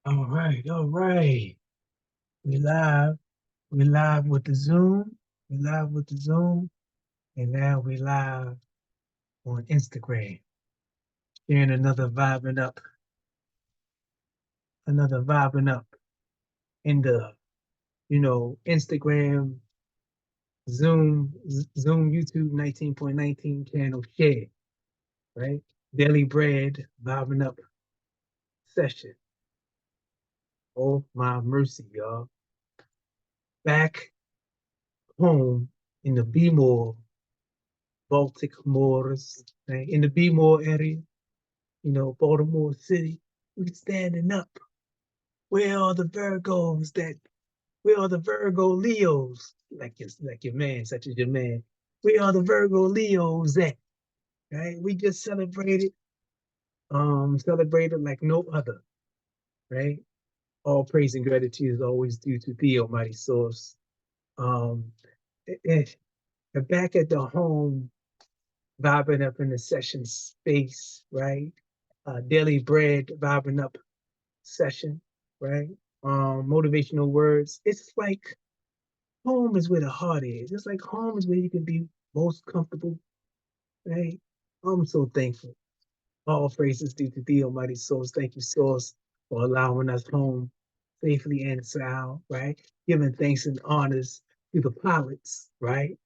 All right, all right. We live. We live with the Zoom. We live with the Zoom. And now we live on Instagram. Sharing another vibing up in the, Instagram, Zoom, YouTube 19.19 channel share, right? Daily bread, vibing up session. Oh my mercy, y'all. Back home in the Bmore, Baltimores, right? In the Bmore area, Baltimore City, we standing up. Where are the Virgos that, where are the Virgo Leos? Like your man, such as your man. Where are the Virgo Leos at? Right? We just celebrated like no other, right? All praise and gratitude is always due to the Almighty Source. Um, eh, Back at the home, vibing up in the session space, right? Daily bread, vibing up session, right? Motivational words. It's like home is where the heart is. It's like home is where you can be most comfortable, right? I'm so thankful. All praises due to the Almighty Source. Thank you, Source, for allowing us home safely and sound, right? Giving thanks and honors to the pilots, right?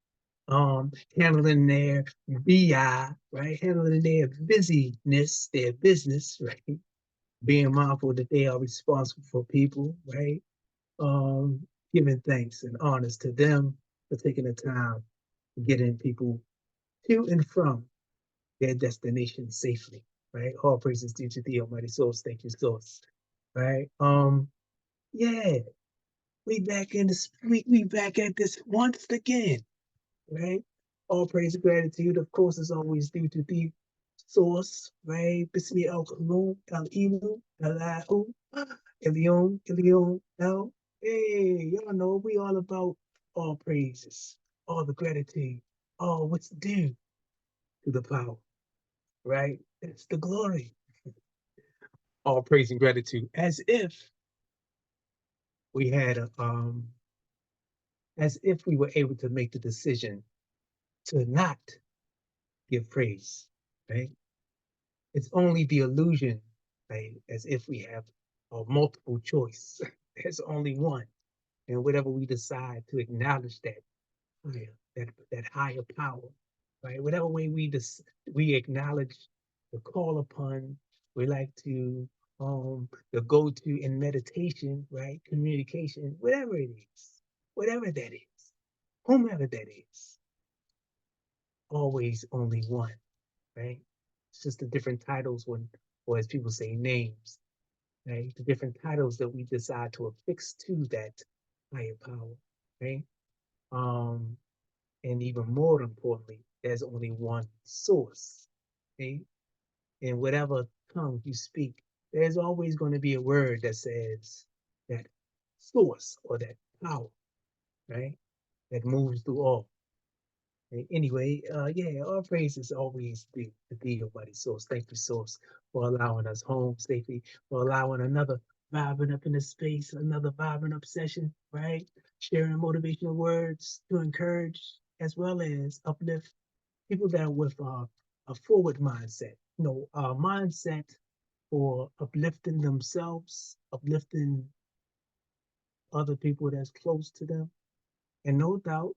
Handling their BI, right? Handling their busyness, their business, right? Being mindful that they are responsible for people, right? Um, Giving thanks and honors to them for taking the time to getting people to and from their destination safely, right? All praises due to the Almighty Source. Thank you, Source, right? Yeah, we back at this once again, right? All praise and gratitude, of course, is always due to the source, right? Bismi El Khalum, El Inu, Elahu, Elion, Elion, El. Hey, y'all know we all about all praises, all the gratitude, all what's due to the power, right? That's the glory. All praise and gratitude, we had a, as if we were able to make the decision to not give praise, right? It's only the illusion, right? As if we have a multiple choice. There's only one. And whatever we decide to acknowledge that higher, that higher power, right? Whatever way we acknowledge the call upon, we like to the go-to in meditation, right? Communication, whatever it is, whatever that is, whomever that is, always only one, right? It's just the different titles or as people say, names, right? The different titles that we decide to affix to that higher power, right? Um, and even more importantly, there's only one source, okay? In whatever tongue you speak, there's always going to be a word that says that source or that power, right? That moves through all. Anyway, yeah, our praise is always the be Almighty Source. Thank you, Source, for allowing us home safely, for allowing another vibing up in the space, another vibing up session, right? Sharing motivational words to encourage as well as uplift people that are with a forward mindset, a mindset for uplifting themselves, uplifting other people that's close to them. And no doubt,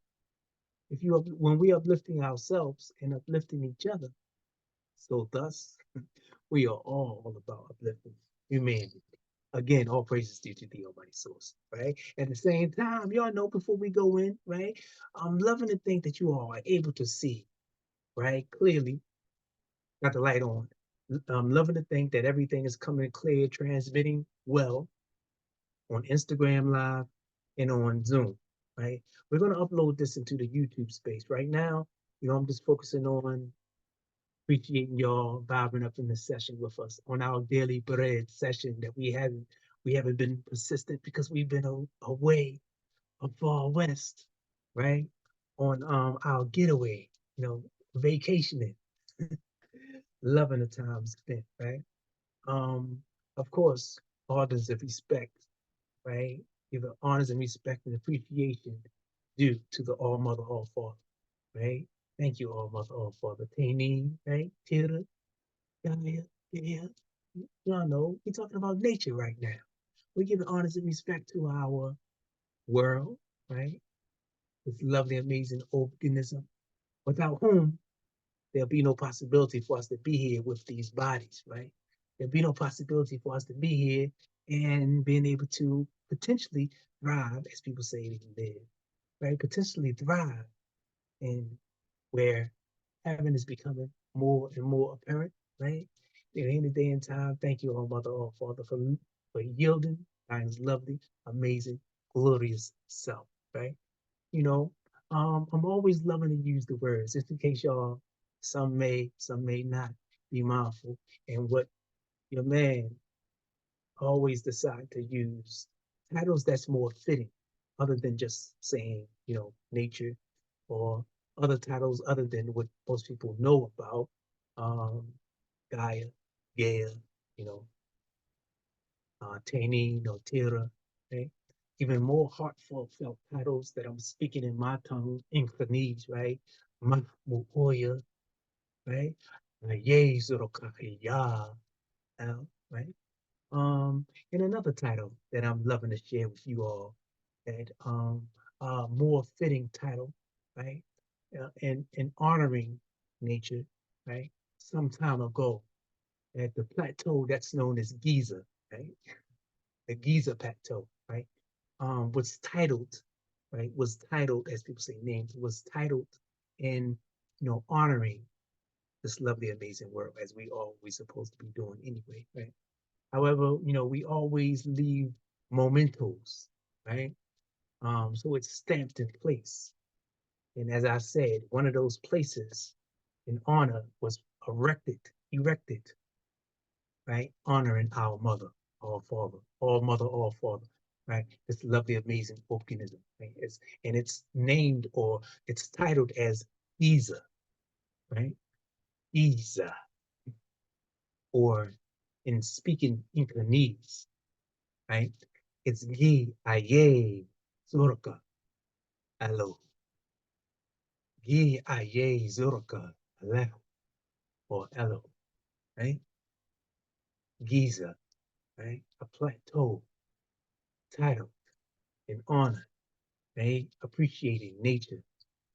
when we uplifting ourselves and uplifting each other, so thus we are all about uplifting humanity. Again, all praises due to the Almighty Source, right? At the same time, y'all know before we go in, right? I'm loving to think that you all are able to see, right? Clearly, got the light on. I'm loving to think that everything is coming clear, transmitting well on Instagram Live and on Zoom, right? We're going to upload this into the YouTube space. Right now, I'm just focusing on appreciating y'all vibing up in the session with us on our daily bread session that we haven't been persistent because we've been away far west, right? On our getaway, vacationing, loving the time spent, right? Um, of course, honors and respect, right? Give the honors and respect and appreciation due to the All Mother, All Father, right? Thank you, All Mother, All Father. Tani, right? Tira, Gaia, yeah. Y'all know, we're talking about nature right now. We give honors and respect to our world, right? This lovely, amazing organism, without whom there'll be no possibility for us to be here with these bodies, right? There'll be no possibility for us to be here and being able to potentially thrive, as people say, they can live, right? Potentially thrive, and where heaven is becoming more and more apparent, right? At the end of the day and time, thank you, all Mother, all Father, for yielding Dine's lovely, amazing, glorious self, right? You know, I'm always loving to use the words, just in case y'all, some may not be mindful. And what your man always decide to use titles that's more fitting, other than just saying, nature, or other titles other than what most people know about, um, Gaia, Gaia, you know, Tani, no Tira, right? Even more heartfelt titles that I'm speaking in my tongue, in Khanese, right? Mahmuoya, right? Ye Zorokahiya, right? And another title that I'm loving to share with you all, that more fitting title, right? And honoring nature, right? Some time ago, at the plateau that's known as Giza, right? The Giza Plateau, right? Was titled, right? Was titled, as people say, named, was titled in, honoring this lovely, amazing world, as we always supposed to be doing anyway, right? However, we always leave mementos, right? So it's stamped in place. And as I said, one of those places in honor was erected, right? Honoring our mother, our father, all mother, all father, right? This lovely, amazing organism, right? It's named, or it's titled as Isa, right? Isa, or in speaking Incanese, right? It's Gi Aye Zurka Alo. Gi Aye Zurka Alo, or Elo, right? Giza, right? A plateau titled in honor, right? Appreciating nature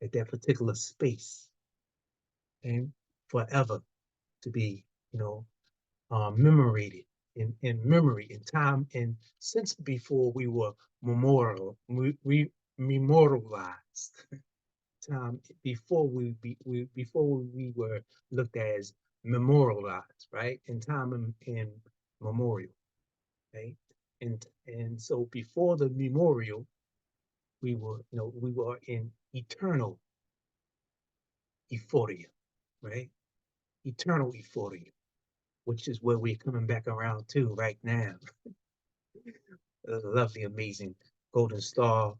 at that particular space, and forever to be, memorated in memory, in time, and since before we were memorialized, time before before we were looked at as memorialized, right? In time and memorial, right? And so before the memorial, we were in eternal euphoria, right? Eternal euphoria, which is where we're coming back around to right now. The lovely, amazing golden star,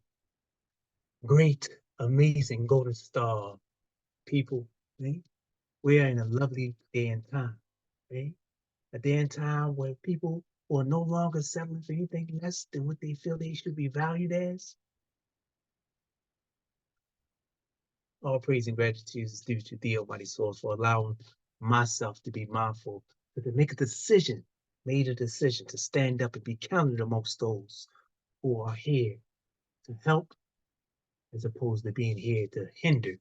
great, amazing golden star people, right? We are in a lovely day and time, right? A day and time where people are no longer settling for anything less than what they feel they should be valued as. All praise and gratitude is due to thee, Almighty Source, for allowing myself to be mindful, to make a decision, made a decision to stand up and be counted amongst those who are here to help, as opposed to being here to hinder,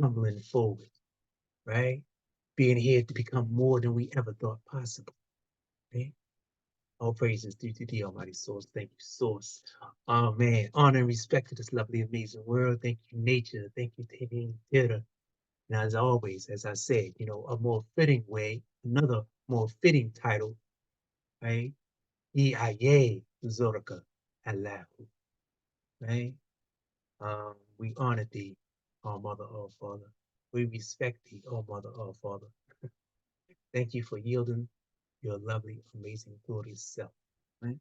tumbling forward, right? Being here to become more than we ever thought possible, right? All praises due to the Almighty Source. Thank you, Source. Oh man, honor and respect to this lovely, amazing world. Thank you, nature. Thank you, Tini Theater. And as always, as I said, a more fitting way, another more fitting title, right? E.a.c.e. Zorka Allahu, right? We honor thee, our mother, our father. We respect thee, our mother, our father. Thank you for yielding your lovely, amazing, glorious self, right?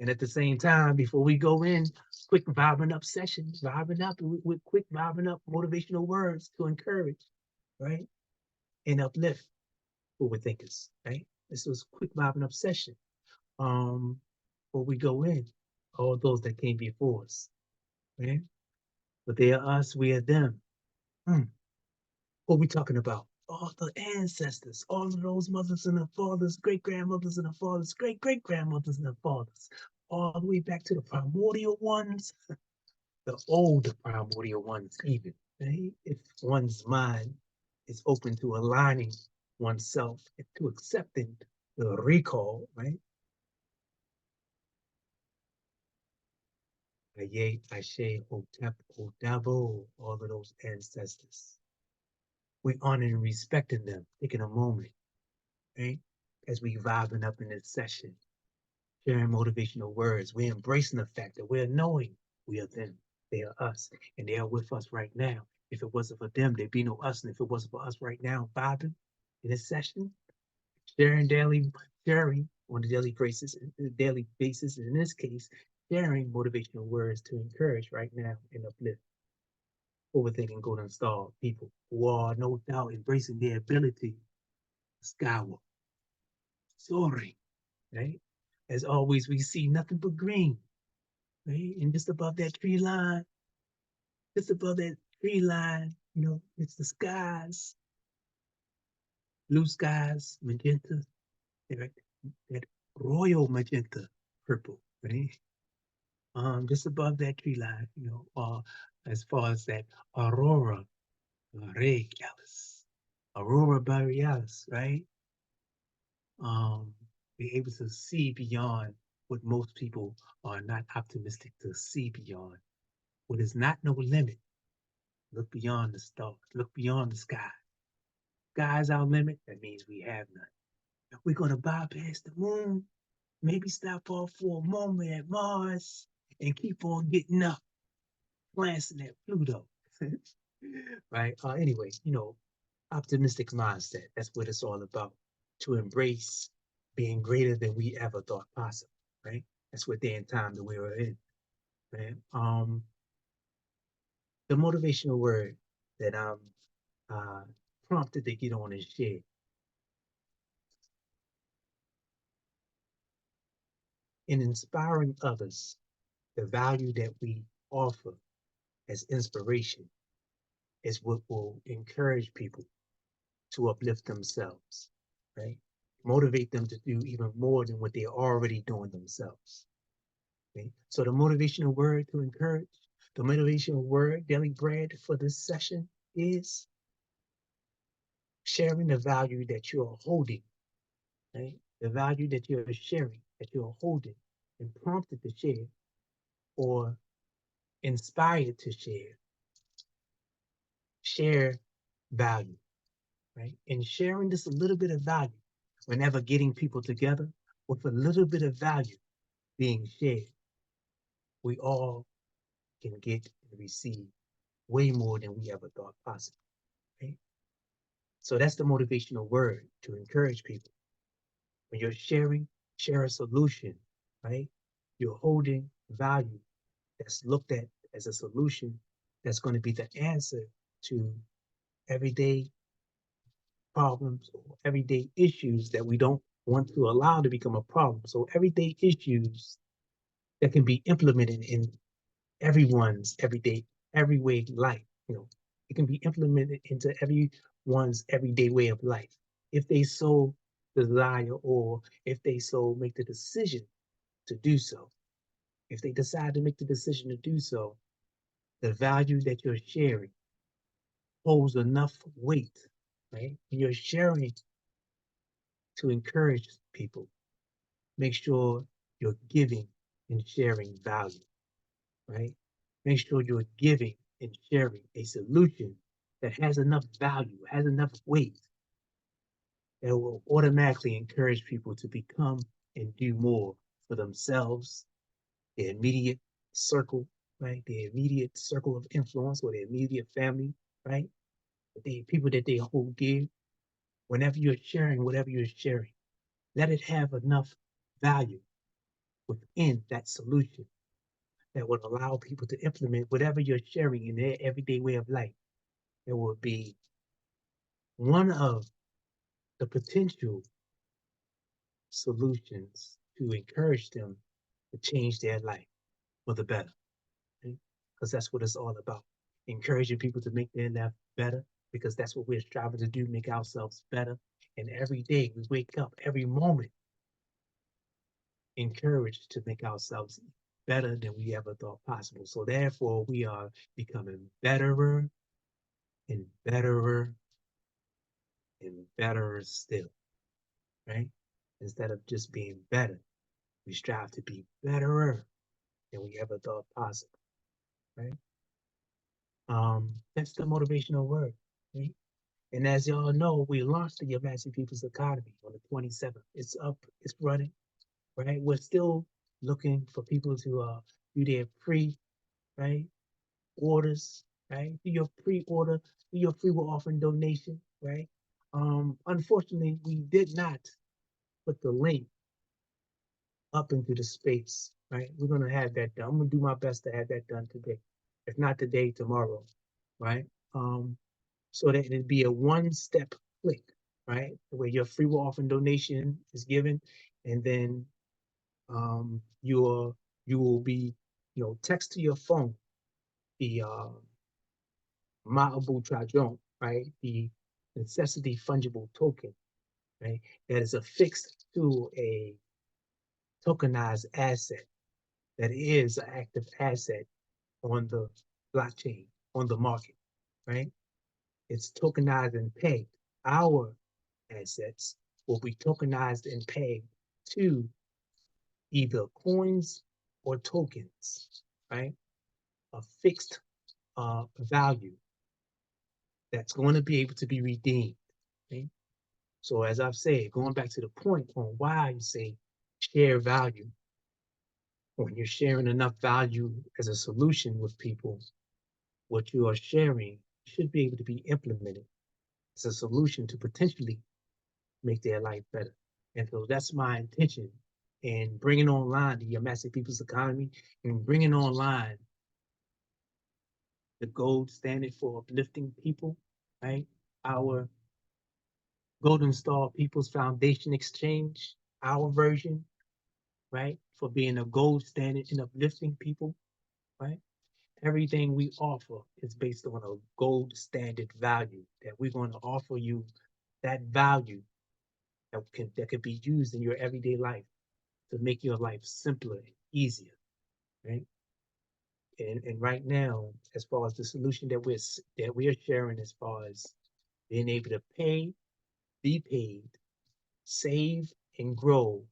And at the same time, before we go in, quick vibing up sessions, vibing up with quick vibing up motivational words to encourage, right? And uplift forward thinkers, right? This was quick vibing up session. before we go in, all those that came before us, right? But they are us, we are them. Hmm. What we talking about? All the ancestors, all of those mothers and their fathers, great grandmothers and their fathers, great great grandmothers and their fathers, all the way back to the primordial ones, the old primordial ones, even. Right? If one's mind is open to aligning oneself and to accepting the recall, right? Aye, Ashe, Hotep, Odabo, all of those ancestors. We honor and respecting them, taking a moment, right? As we vibing up in this session, sharing motivational words. We're embracing the fact that we're knowing we are them, they are us, and they are with us right now. If it wasn't for them, there'd be no us. And if it wasn't for us right now, vibing in this session, sharing on a daily basis, and in this case, sharing motivational words to encourage right now and uplift overthinking golden star people who are no doubt embracing their ability to skyward, soaring, right? As always, we see nothing but green, right? And just above that tree line, it's the skies, blue skies, magenta, right? That royal magenta purple, right? Just above that tree line, as far as that aurora borealis, aurora borealis, right? Um, be able to see beyond what most people are not optimistic to see beyond. What is not no limit. Look beyond the stars. Look beyond the sky. Sky's our limit. That means we have none. If we're gonna bypass the moon, maybe stop off for a moment at Mars and keep on getting up, glancing at Pluto. Right? Anyway, optimistic mindset. That's what it's all about. To embrace being greater than we ever thought possible. Right? That's what day and time that we were in. Right? The motivational word that I'm uh, prompted to get on and share. In inspiring others, the value that we offer as inspiration is what will encourage people to uplift themselves, right? Motivate them to do even more than what they're already doing themselves. Okay? So the motivational word to encourage, the motivational word, daily bread for this session is sharing the value that you're holding, right? The value that you're sharing, that you're holding and prompted to share or inspired to share value, right? And sharing just a little bit of value, whenever getting people together with a little bit of value being shared, we all can get and receive way more than we ever thought possible, right? So that's the motivational word to encourage people. When you're sharing, share a solution, right? You're holding value that's looked at as a solution that's going to be the answer to everyday problems or everyday issues that we don't want to allow to become a problem. So everyday issues that can be implemented in everyone's everyday life. It can be implemented into everyone's everyday way of life if they so desire or if they so make the decision to do so. If they decide to make the decision to do so, the value that you're sharing holds enough weight, right? When you're sharing to encourage people, make sure you're giving and sharing value, right? Make sure you're giving and sharing a solution that has enough value, has enough weight that will automatically encourage people to become and do more for themselves, their immediate circle, right? Their immediate circle of influence or their immediate family, right? The people that they hold dear. Whenever you're sharing, whatever you're sharing, let it have enough value within that solution that would allow people to implement whatever you're sharing in their everyday way of life. It will be one of the potential solutions to encourage them to change their life for the better. Because that's what it's all about. Encouraging people to make their life better, because that's what we're striving to do, make ourselves better. And every day we wake up, every moment, encouraged to make ourselves better than we ever thought possible. So therefore, we are becoming betterer and betterer and betterer still, right? Instead of just being better, we strive to be betterer than we ever thought possible, right? That's the motivational word, right? And as y'all know, we launched the Yamassee People's Academy on the 27th. It's up, it's running, right? We're still looking for people to do their pre, right, orders, right? Do your pre-order, do your free will offering donation, right? Unfortunately, we did not put the link up into the space, right? We're gonna have that done. I'm gonna do my best to have that done today. If not today, tomorrow, right? So that it'd be a one-step click, right? Where your free will offering donation is given, and then you will be, text to your phone the Ma'abu Trajon, right? The necessity fungible token, right? That is affixed to a tokenized asset that is an active asset on the blockchain, on the market, right? It's tokenized and pegged. Our assets will be tokenized and pegged to either coins or tokens, right? A fixed value that's going to be able to be redeemed. Okay? So as I've said, going back to the point on why I say share value, when you're sharing enough value as a solution with people, what you are sharing should be able to be implemented as a solution to potentially make their life better. And so that's my intention in bringing online the Yamassee People's Economy and bringing online the gold standard for uplifting people, right? Our Golden Star People's Foundation Exchange, our version, right? For being a gold standard in uplifting people, right? Everything we offer is based on a gold standard value that we're going to offer you, that value that can be used in your everyday life to make your life simpler and easier, right? And right now, as far as the solution that we're sharing, as far as being able to pay, be paid, save, and grow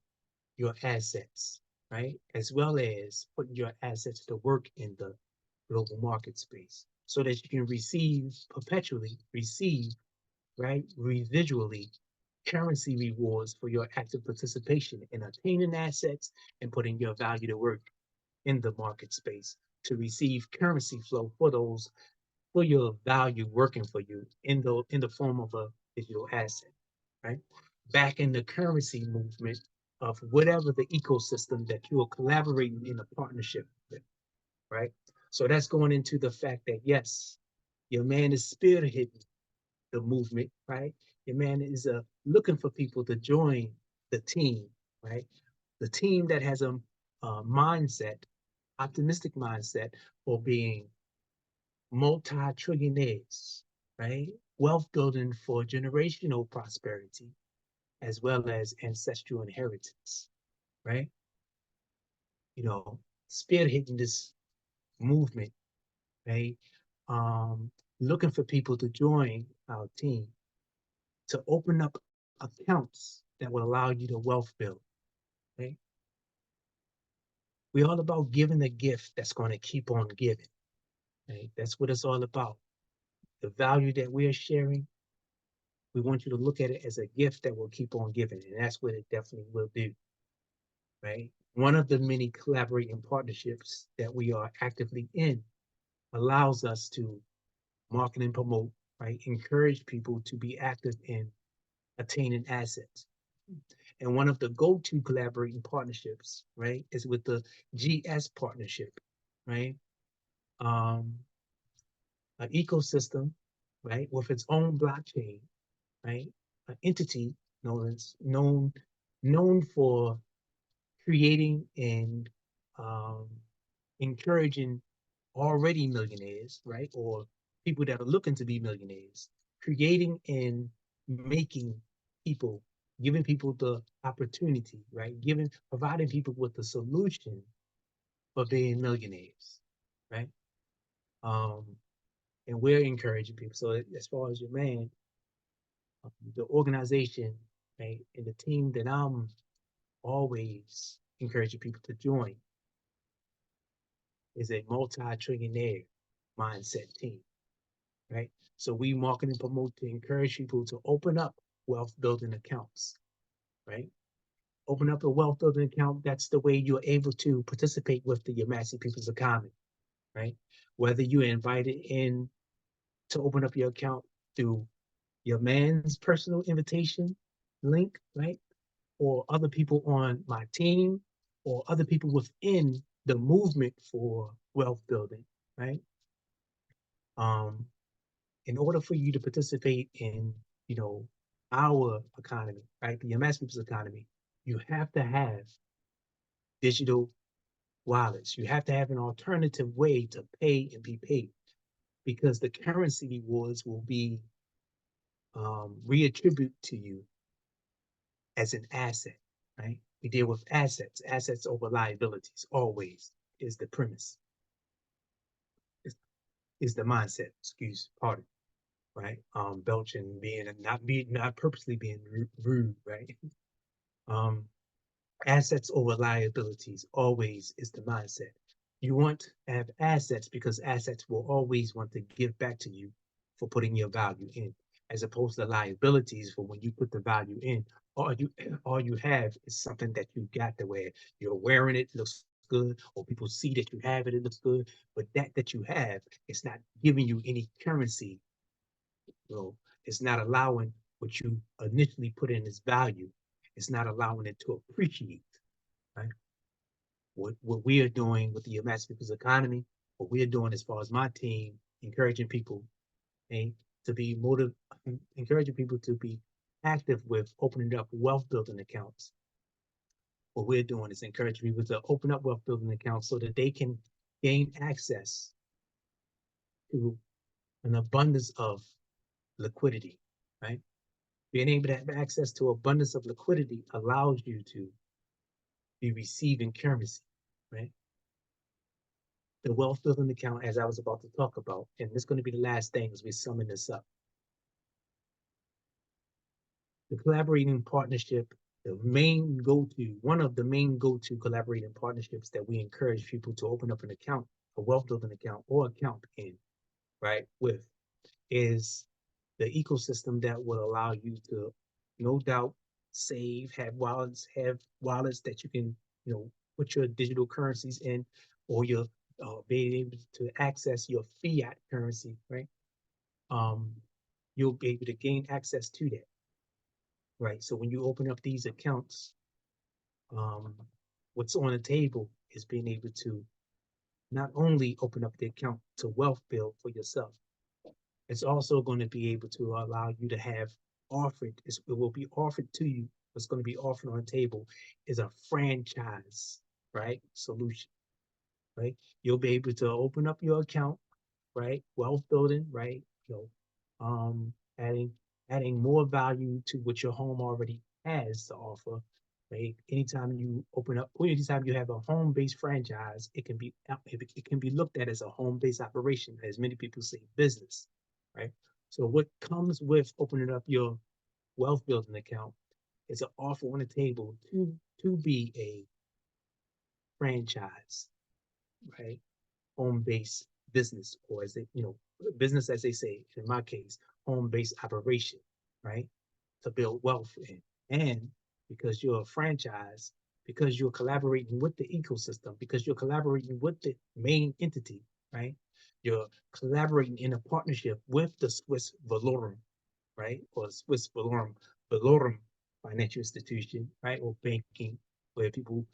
your assets, right? As well as putting your assets to work in the global market space so that you can perpetually receive, right, residually currency rewards for your active participation in attaining assets and putting your value to work in the market space to receive currency flow for your value working for you in the form of a digital asset, right? Back in the currency movement of whatever the ecosystem that you are collaborating in a partnership with, right? So that's going into the fact that yes, your man is spearheading the movement, right? Your man is looking for people to join the team, right? The team that has a mindset, optimistic mindset for being multi-trillionaires, right? Wealth building for generational prosperity, as well as ancestral inheritance, right? Spearheading this movement, right? Looking for people to join our team to open up accounts that will allow you to wealth build, right? We're all about giving a gift that's going to keep on giving, right? That's what it's all about. The value that we're sharing, we want you to look at it as a gift that will keep on giving, and that's what it definitely will do, right? One of the many collaborating partnerships that we are actively in allows us to market and promote, right? Encourage people to be active in attaining assets. And one of the go-to collaborating partnerships, right, is with the GS partnership, right? An ecosystem, right, with its own blockchain, right? An entity known for creating and um, encouraging already millionaires, right? Or people that are looking to be millionaires, creating and making people, giving people the opportunity, right? Providing people with the solution for being millionaires, right? Um, and we're encouraging people. So as far as your man, the organization, right, and the team that I'm always encouraging people to join is a multi-trillionaire mindset team, right? So we market and promote to encourage people to open up wealth building accounts, right? Open up a wealth building account. That's the way you're able to participate with the Yamassee People's Economy, right? Whether you're invited in to open up your account through your man's personal invitation link, right? Or other people on my team, or other people within the movement for wealth building, right? Um, in order for you to participate in, you know, our economy, right, the MS People's economy, you have to have digital wallets. You have to have an alternative way to pay and be paid, because the currency rewards will be reattributed to you as an asset, right? We deal with assets over liabilities always is the premise, is, is the mindset, excuse, pardon, right? Belching being, not purposely being rude, right? Um, Assets over liabilities always is the mindset. You want to have assets because assets will always want to give back to you for putting your value in, as opposed to liabilities for when you put the value in. All you have is something that you got to wear. You're wearing it, looks good, or people see that you have it, it looks good. But that you have, it's not giving you any currency. So it's not allowing what you initially put in as value. It's not allowing it to appreciate, right? What we are doing with the Yamassee People's economy, what we're doing as far as my team, encouraging people, and to be encouraging people to be active with opening up wealth building accounts. What we're doing is encouraging people to open up wealth building accounts so that they can gain access to an abundance of liquidity, right? Being able to have access to abundance of liquidity allows you to be receiving currency, right? The wealth building account, as I was about to talk about, and this is going to be the last thing as we summon this up. The collaborating partnership, one of the main go-to collaborating partnerships that we encourage people to open up an account, a wealth building account or account in, right, with, is the ecosystem that will allow you to, no doubt, save, have wallets that you can, put your digital currencies in, or your being able to access your fiat currency, right? Um, you'll be able to gain access to that, right? So when you open up these accounts, um, what's on the table is being able to not only open up the account to wealth build for yourself, it's also going to be able to allow you to have it will be offered to you. What's going to be offered on the table is a franchise, right? Solution, right? You'll be able to open up your account, right? Wealth building, right? You know, adding more value to what your home already has to offer. Right? Anytime you open up, or anytime you have a home-based franchise, it can be looked at as a home-based operation, as many people say business, right? So what comes with opening up your wealth building account is an offer on the table to be a franchise, right? Home-based business, or as business, as they say, in my case, home-based operation, right? To build wealth in. And because you're a franchise, because you're collaborating with the ecosystem, because you're collaborating with the main entity, right? You're collaborating in a partnership with the Swiss Valorum, right? Or Swiss Valorum financial institution, right? Or banking, where people,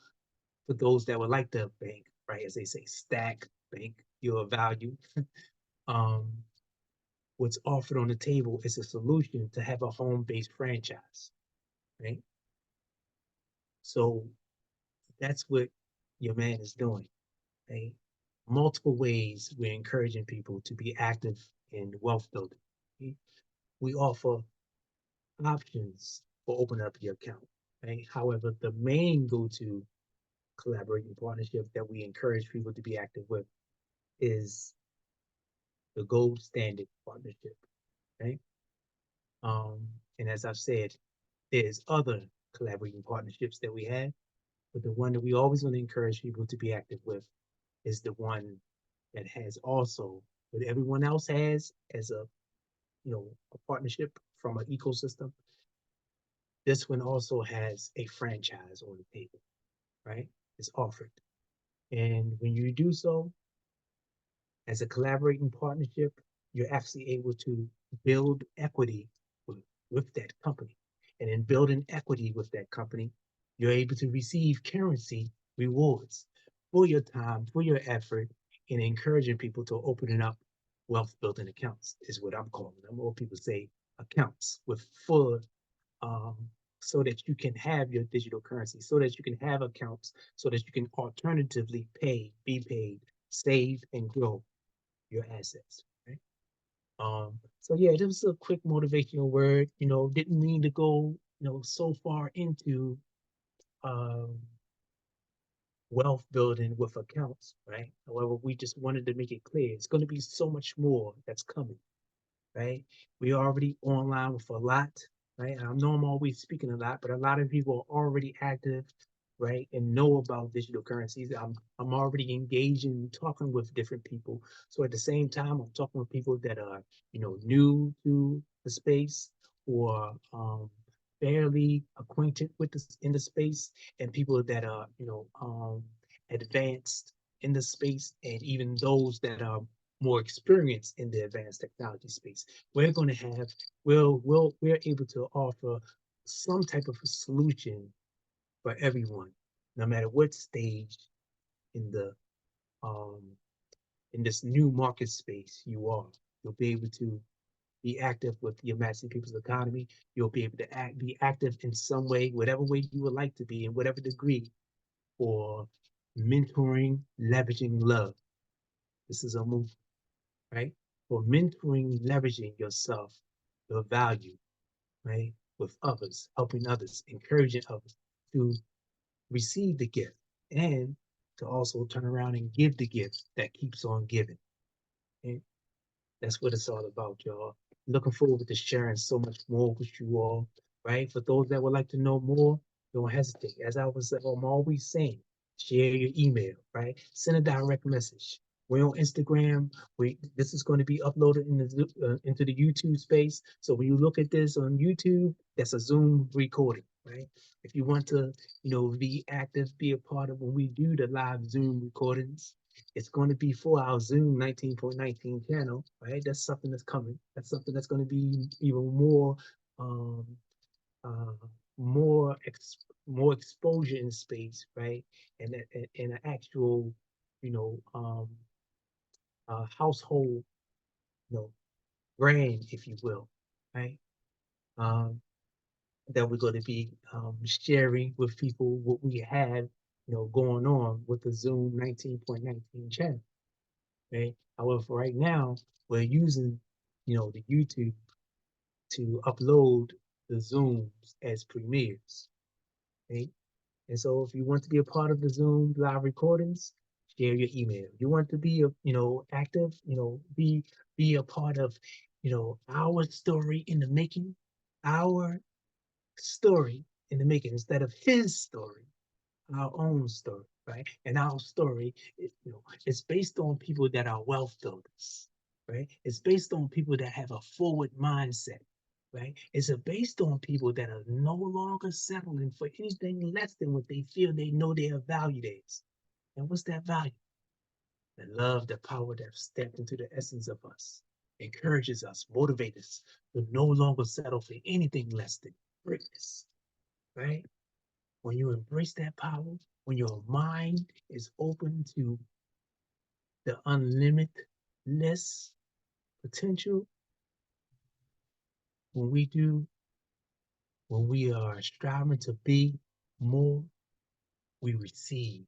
for those that would like to bank, right, as they say, stack, bank your value. um, what's offered on the table is a solution to have a home-based franchise, right? So That's what your man is doing. Right? Multiple ways we're encouraging people to be active in wealth building. We offer options for opening up your account. Right? However, the main go-to collaborating partnership that we encourage people to be active with is the gold standard partnership. Right? Um, and as I've said, there's other collaborating partnerships that we have, but the one that we always want to encourage people to be active with is the one that has also what everyone else has as a a partnership from an ecosystem. This one also has a franchise on the table, right? It's offered. And when you do so as a collaborating partnership, you're actually able to build equity with that company. And in building equity with that company, you're able to receive currency rewards for your time, for your effort, in encouraging people to opening up wealth building accounts, is what I'm calling them. More people say accounts with full um, so that you can have your digital currency, so that you can have accounts, so that you can alternatively be paid, save, and grow your assets. Right? So yeah, this was a quick motivational word. Didn't mean to go, so far into um, wealth building with accounts, right? However, we just wanted to make it clear it's going to be so much more that's coming, right? We are already online with a lot, right? I know I'm always speaking a lot, but a lot of people are already active, right, and know about digital currencies. I'm already engaging, talking with different people. So at the same time, I'm talking with people that are, new to the space or fairly acquainted with this in the space, and people that are, advanced in the space, and even those that are more experience in the advanced technology space. We're going to have, we're able to offer some type of a solution for everyone, no matter what stage in the um, in this new market space you are. You'll be able to be active with the Yamassee People's Economy. You'll be able to be active in some way, whatever way you would like to be, in whatever degree, for mentoring, leveraging love. This is a move, right? For mentoring, leveraging yourself, your value, right? With others, helping others, encouraging others to receive the gift and to also turn around and give the gift that keeps on giving. Okay? That's what it's all about, y'all. Looking forward to sharing so much more with you all, right? For those that would like to know more, don't hesitate. As I'm always saying, share your email, right? Send a direct message. We're on Instagram. This is going to be uploaded into the YouTube space. So when you look at this on YouTube, that's a Zoom recording, right? If you want to, be active, be a part of when we do the live Zoom recordings, it's going to be for our Zoom 19.19 channel, right? That's something that's coming. That's something that's going to be even um, uh, more exposure in space, right? And an actual, you know, um, household, you know, brand, if you will, right? Um, that we're going to be sharing with people what we have, going on with the Zoom 19.19 channel. Right? However, right now we're using, the YouTube to upload the Zooms as premieres. Right? And so if you want to be a part of the Zoom live recordings, share your email. You want to be active, be a part of, our story in the making, our story in the making instead of his story, our own story, right? And our story, it's based on people that are wealth builders, right? It's based on people that have a forward mindset, right? It's based on people that are no longer settling for anything less than what they feel they know their value is. And what's that value? The love, the power that stepped into the essence of us, encourages us, motivates us to no longer settle for anything less than greatness, right? When you embrace that power, when your mind is open to the unlimitless potential, when we do, when we are striving to be more, we receive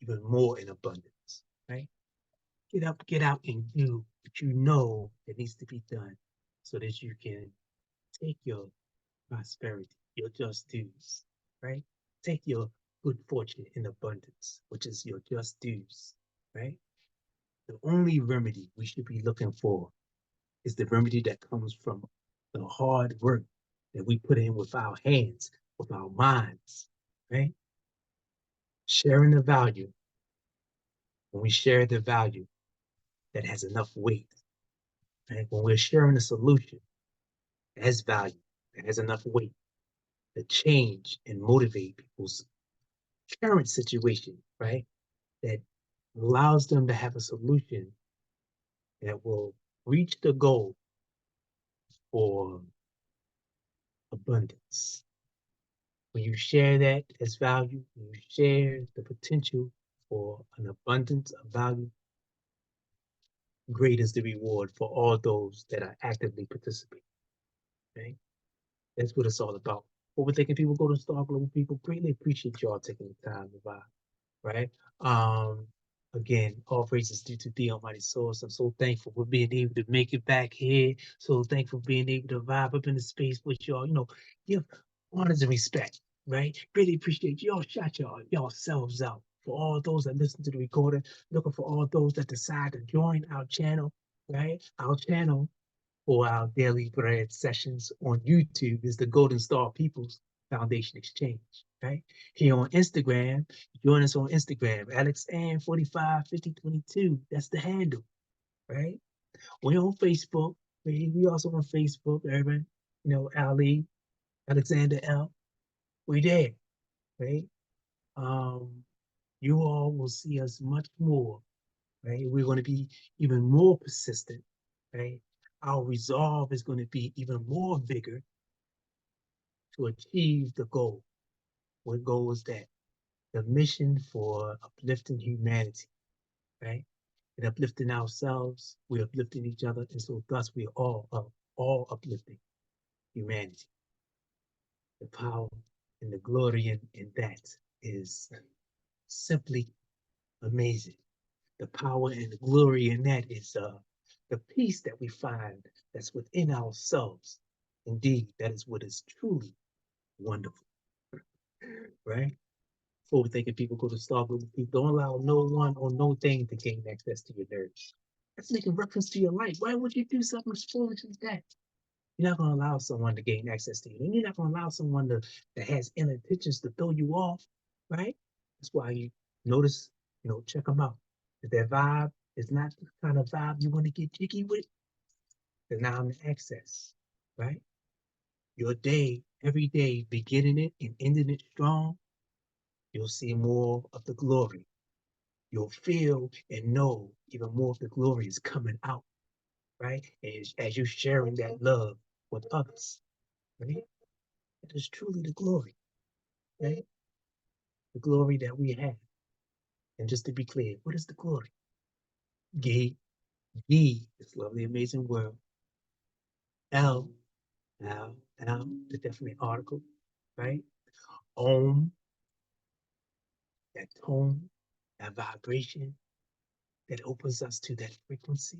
even more in abundance, right? Get up, get out and do what you know that needs to be done so that you can take your prosperity, your just dues, right? Take your good fortune in abundance, which is your just dues, right? The only remedy we should be looking for is the remedy that comes from the hard work that we put in with our hands, with our minds, right? Sharing the value, when we share the value that has enough weight, right? When we're sharing a solution that has value, that has enough weight to change and motivate people's current situation, right? That allows them to have a solution that will reach the goal for abundance. When you share that as value, when you share the potential for an abundance of value, great is the reward for all those that are actively participating. Okay? That's what it's all about. Overthinking people, go to Star Global People. Greatly appreciate y'all taking the time to vibe, right? Um, Again, all praises due to the Almighty Source. I'm so thankful for being able to make it back here. So thankful for being able to vibe up in the space with y'all. Give honors and respect, right? Really appreciate y'all. Shout y'all selves out. For all those that listen to the recording, looking for all those that decide to join our channel, right? Our channel for our daily bread sessions on YouTube is the Golden Star Peoples Foundation Exchange, right? Here on Instagram, join us on Instagram, AlexAnd455022. That's the handle, right? We're on Facebook. We also on Facebook, everybody. Ali, Alexander L. We there, right? Um, you all will see us much more, right? We're going to be even more persistent, right? Our resolve is going to be even more vigor to achieve the goal. What goal is that? The mission for uplifting humanity, right? And uplifting ourselves, we're uplifting each other, and so thus we're all uplifting humanity. The power and the glory in that is simply amazing. The power and the glory in that is the peace that we find that's within ourselves. Indeed, that is what is truly wonderful, right? Forward thinking people go to Star Global People. Don't allow no one or no thing to gain access to your nerves. That's making reference to your life. Why would you do something as foolish as that? You're not going to allow someone to gain access to you. And you're not going to allow someone that has ill intentions to throw you off, right? That's why you notice, check them out. If their vibe is not the kind of vibe you want to get jiggy with, then now I'm the access, right? Your day, every day, beginning it and ending it strong, you'll see more of the glory. You'll feel and know even more of the glory is coming out, right? As you're sharing that love with others, right? It is truly the glory, right? The glory that we have. And just to be clear, what is the glory? G, G, this lovely, amazing world. L, the definite article, right? Om, that tone, that vibration that opens us to that frequency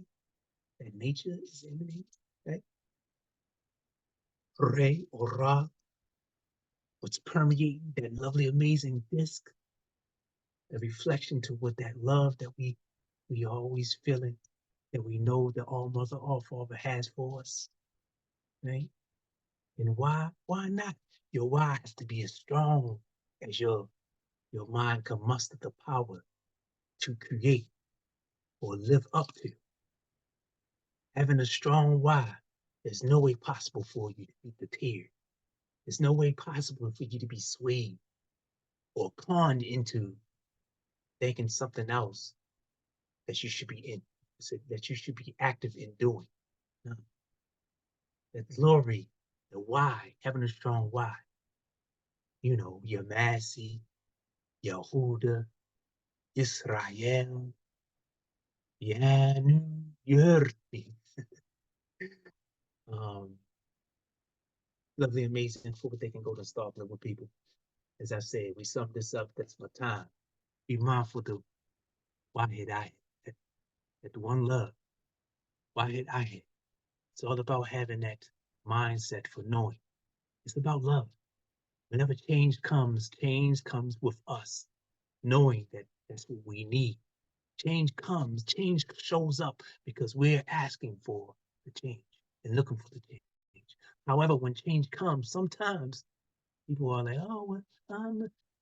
that nature is emanating, right? Re or Ra, what's permeating that lovely, amazing disc, a reflection to what that love that we always feeling, that we know the All Mother, All Father has for us, right? And why? Why not? Your why has to be as strong as your mind can muster the power to create or live up to. Having a strong why, there's no way possible for you to be deterred. There's no way possible for you to be swayed or conned into thinking something else that you should be in, that you should be active in doing. No. The glory, the why, having a strong why. Yamassee, Yehuda, Israel, Yanu, Yurti. Um, Lovely, amazing, for what they can go to start with people. As I said, we sum this up, that's my time. Be mindful to Wahid Ahid, that one love, Wahid Ahid. It's all about having that mindset for knowing. It's about love. Whenever change comes with us, knowing that that's what we need. Change shows up because we're asking for the change and looking for the change. However, when change comes, sometimes people are like, oh,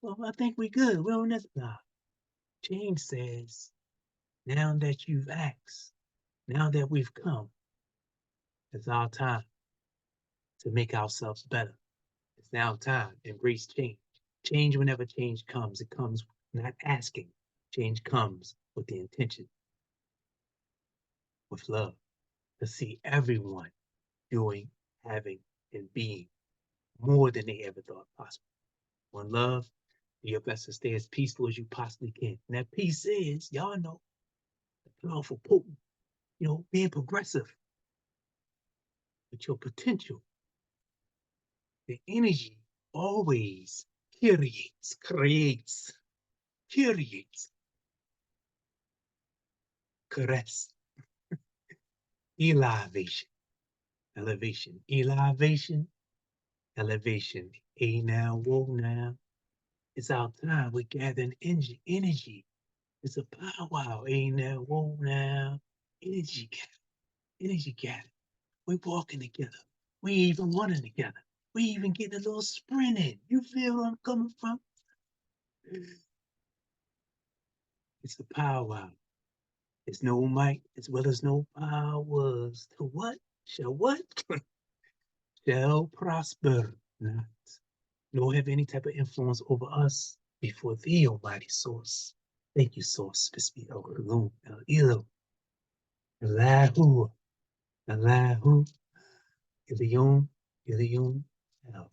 well, I think we're good. We don't necessarily. Nah. Change says, now that you've asked, now that we've come, it's our time to make ourselves better. It's now time. Embrace change. Change whenever change comes. It comes not asking. Change comes with the intention, with love, to see everyone doing, having, and being more than they ever thought possible. One love, do your best to stay as peaceful as you possibly can. And that peace is, y'all know, the powerful, potent, being progressive with your potential. The energy always creates, caress, elevation, elevation, Hey now, whoa now. It's our time. We're gathering energy. It's a powwow. Hey now, whoa now. Energy gathering. We're walking together. We even running together. We even getting a little sprinting. You feel where I'm coming from? It's a powwow. There's no might as well as no powers. To what? Shall what? Shall prosper not. Nor have any type of influence over us before the Almighty Source. Thank you, Source. Bismi El Kulum El Ilu. Allahu. Allahu. Ilium. Ilium. El.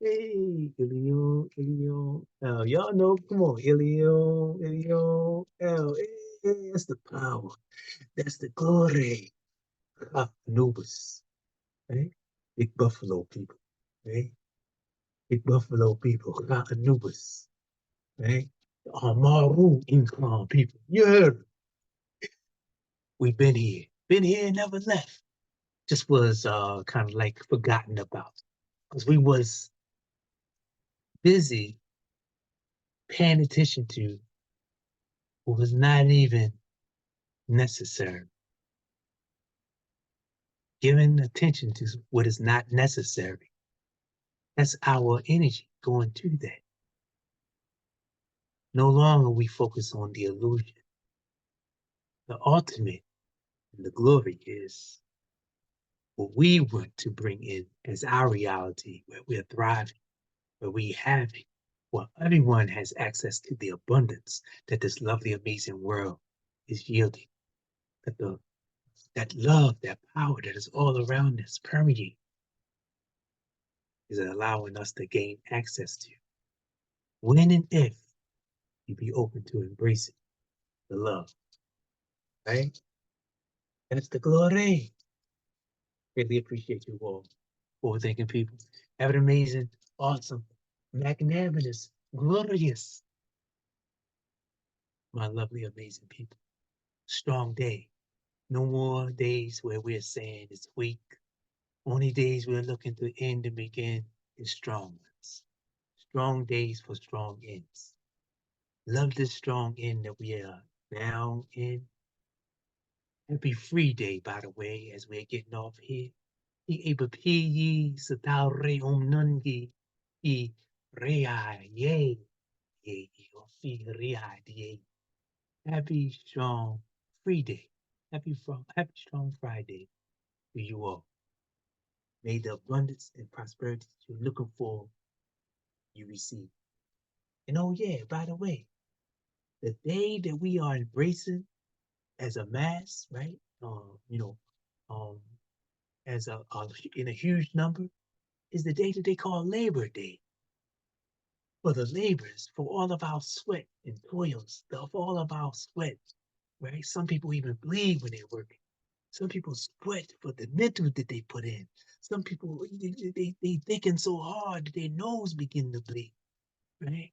Hey, Ilium. Ilium. El. Y'all know, come on. Ilium. Ilium. El. Hey, that's the power. That's the glory. Anubis. Right? Big buffalo people. Right? Big buffalo people. Anubis. Right? The Amaru Incline people. You heard. We've been here, never left. Just was kind of like forgotten about because we was busy paying attention to what was not even necessary. Giving attention to what is not necessary. That's our energy going to that. No longer we focus on the illusion. The ultimate and the glory is what we want to bring in as our reality, where we're thriving, where we have it, where everyone has access to the abundance that this lovely, amazing world is yielding. That love, that power that is all around us, permeate, is allowing us to gain access to. When and if you be open to embracing the love, right? That's the glory. Really appreciate you all, forward-thinking people. Have an amazing, awesome, magnanimous, glorious, my lovely, amazing people. Strong day. No more days where we're saying it's weak. Only days we're looking to end and begin is strong ones. Strong days for strong ends. Love this strong end that we are now in. Happy free day, by the way, as we're getting off here. P.e.a.c.e. Satare Omnungi E Rea Ye Ye Ofi Rea Ye. Happy strong free day. Happy strong Friday to you all. May the abundance and prosperity that you're looking for, you receive. And oh yeah, by the way, the day that we are embracing as a mass, right? Um, as in a huge number, is the day that they call Labor Day. For the labors, for all of our sweat and toils, for all of our sweat, right? Some people even bleed when they're working. Some people sweat for the mental that they put in. Some people, they thinking so hard that their nose begin to bleed. right?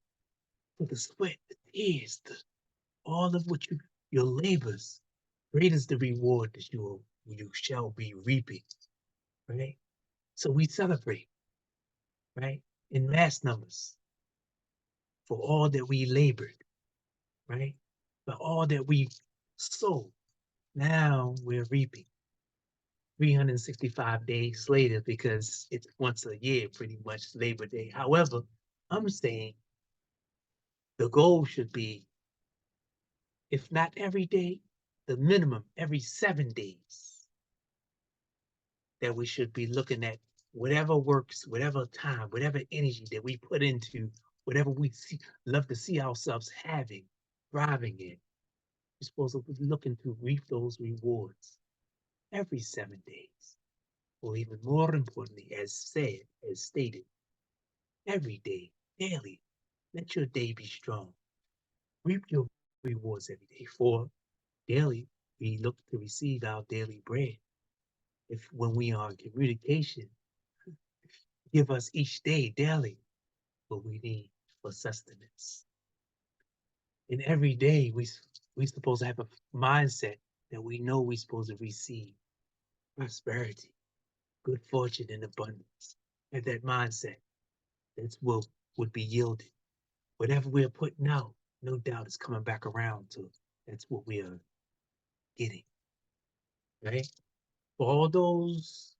For the sweat, the tears, all of what your labors, great is the reward that you shall be reaping, right? So we celebrate, right, in mass numbers for all that we labored, right? For all that we sowed. Now we're reaping 365 days later because it's once a year, pretty much Labor Day. However, I'm saying the goal should be, if not every day, the minimum every 7 days, that we should be looking at whatever works, whatever time, whatever energy that we put into whatever we love to see ourselves having, thriving in. We're supposed to be looking to reap those rewards every 7 days. Or even more importantly, as stated, every day, daily. Let your day be strong. Reap your rewards every day. For daily, we look to receive our daily bread. If when we are in communication, give us each day daily what we need for sustenance. And every day we supposed to have a mindset that we know we're supposed to receive prosperity, good fortune, and abundance. Have that mindset. That's what would be yielded. Whatever we're putting out, no doubt is coming back around to. That's what we are getting. Right? For all those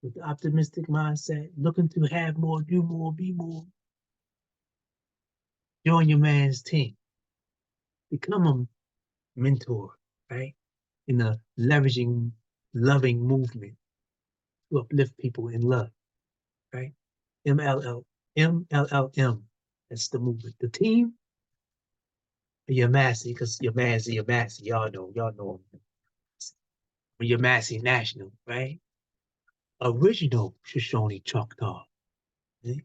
with the optimistic mindset, looking to have more, do more, be more, join your man's team. Become a mentor, right? In a leveraging, loving movement to uplift people in love, right? MLM. That's the movement. The team, Yamassee, because Yamassee, y'all know him. Yamassee National, right? Original Shoshone Choctaw, eh?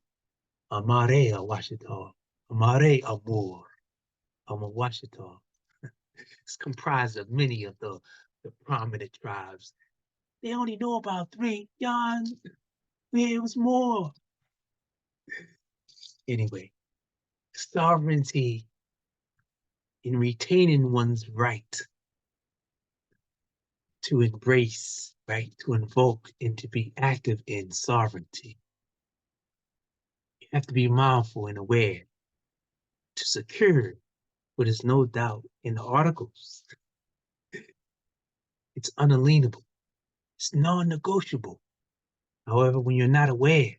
Amare Washita, Amare Amor, Washita. It's comprised of many of the prominent tribes. They only know about three. Y'all, it was more. Anyway, sovereignty in retaining one's right to embrace, right, to invoke and to be active in sovereignty. You have to be mindful and aware to secure what is no doubt in the articles. It's unalienable. It's non-negotiable. However, when you're not aware,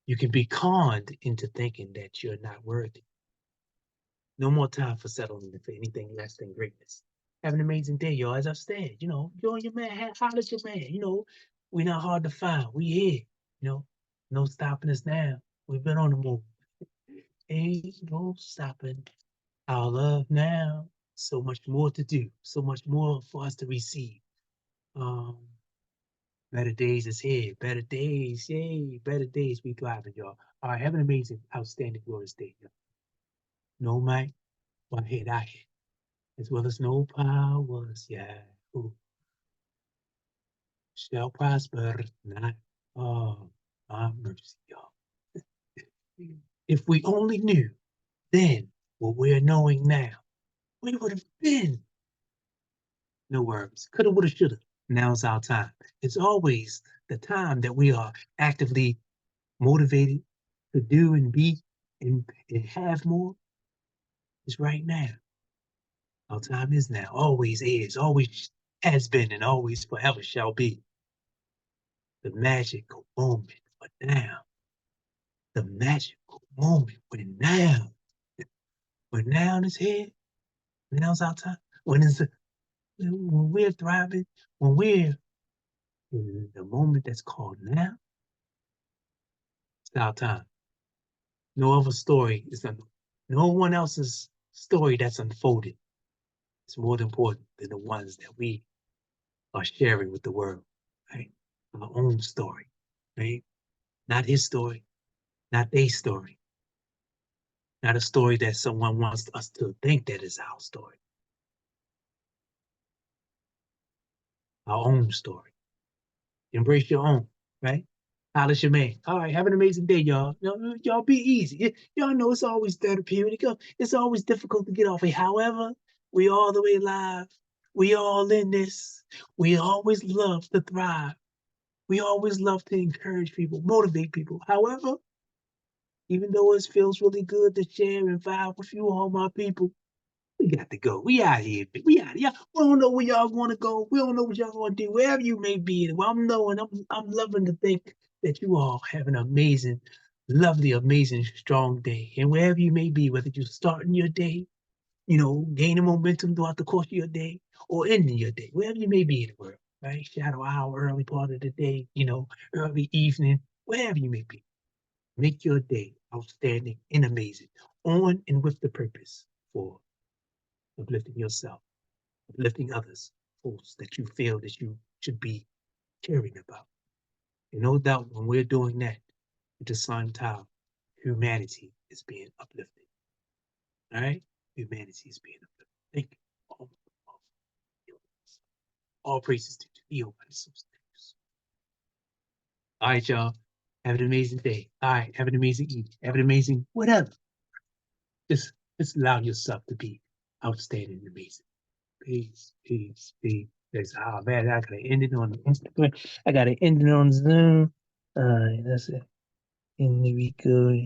you can be conned into thinking that you're not worthy. No more time for settling for anything less than greatness. Have an amazing day, y'all. As I've said, join your man, holler at your man. We're not hard to find. We here. No stopping us now. We've been on the move. Ain't no stopping our love now. So much more to do. So much more for us to receive. Better days is here. Better days. Yay. Better days. We thriving, y'all. All right. Have an amazing, outstanding, glorious day, y'all. No might, one head I hit, as well as no powers, yeah, who shall prosper, not, oh, my mercy, y'all. If we only knew then what we're knowing now, we would have been. No words. Coulda, woulda, shoulda. Now's our time. It's always the time that we are actively motivated to do and be and have more is right now. Our time is now. Always is. Always has been and always forever shall be. The magical moment for now. The magical moment when now is here, now's our time. When we're thriving, when we're in the moment that's called now, it's our time. No other story no one else's story that's unfolded is more important than the ones that we are sharing with the world, right? Our own story, right? Not his story, not their story, not a story that someone wants us to think that is our story. Our own story. Embrace your own, right? Holla Shemaine. All right, have an amazing day, y'all. Y'all be easy. Y'all know it's always therapeutic. It's always difficult to get off it. However, we all the way live. We all in this. We always love to thrive. We always love to encourage people, motivate people. However, even though it feels really good to share and vibe with you all, my people, we got to go. We out here. We out here. We don't know where y'all want to go. We don't know what y'all want to do. Wherever you may be. Well, I'm loving to think that you all have an amazing, lovely, amazing, strong day. And wherever you may be, whether you're starting your day, gaining momentum throughout the course of your day, or ending your day, wherever you may be in the world, right? Shadow hour, early part of the day, early evening, wherever you may be. Make your day outstanding and amazing on and with the purpose for uplifting yourself, uplifting others, folks that you feel that you should be caring about. And no doubt when we're doing that, at the same time, humanity is being uplifted. All right? Humanity is being uplifted. Thank you. All praises to the Almighty. All right, y'all. Have an amazing day. All right. Have an amazing evening. Have an amazing whatever. Just allow yourself to be outstanding and amazing. Peace, peace, peace. Oh man, I gotta end it on Instagram. I gotta end it on Zoom. All right, that's it. And here we go.